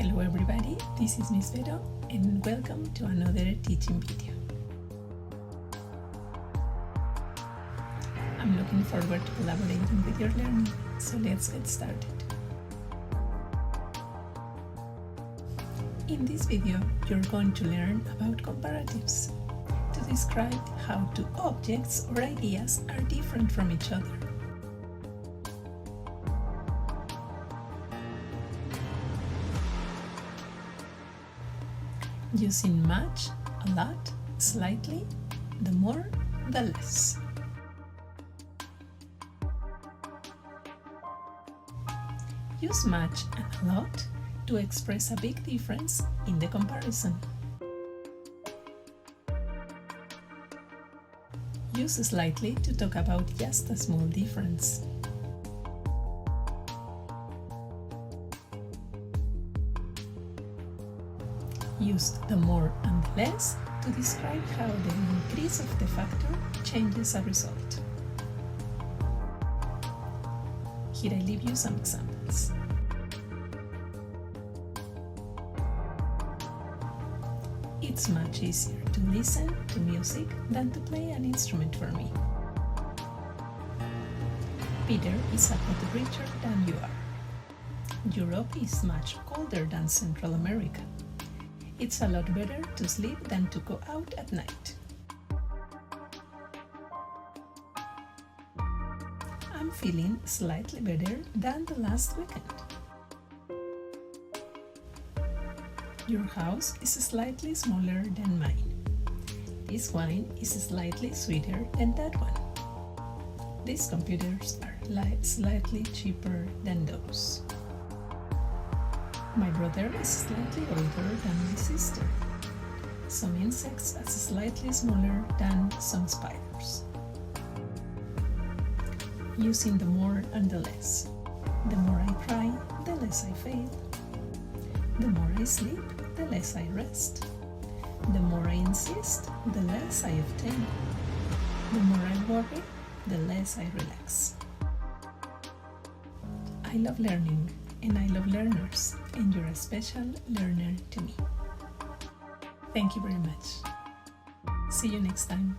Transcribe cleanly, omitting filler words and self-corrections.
Hello everybody, this is Miss Vero and welcome to another teaching video. I'm looking forward to collaborating with your learning, so let's get started. In this video, you're going to learn about comparatives, to describe how two objects or ideas are different from each other. Using much, a lot, slightly, the more, the less. Use much and a lot to express a big difference in the comparison. Use slightly to talk about just a small difference. Use the more and the less to describe how the increase of the factor changes a result. Here I leave you some examples. It's much easier to listen to music than to play an instrument for me. Peter is a lot richer than you are. Europe is much colder than Central America. It's a lot better to sleep than to go out at night. I'm feeling slightly better than the last weekend. Your house is slightly smaller than mine. This wine is slightly sweeter than that one. These computers are slightly cheaper than those. My brother is slightly older than my sister. Some insects are slightly smaller than some spiders. Using the more and the less. The more I try, the less I fail. The more I sleep, the less I rest. The more I insist, the less I obtain. The more I worry, the less I relax. I love learning, and I love learners, and you're a special learner to me. Thank you very much. See you next time.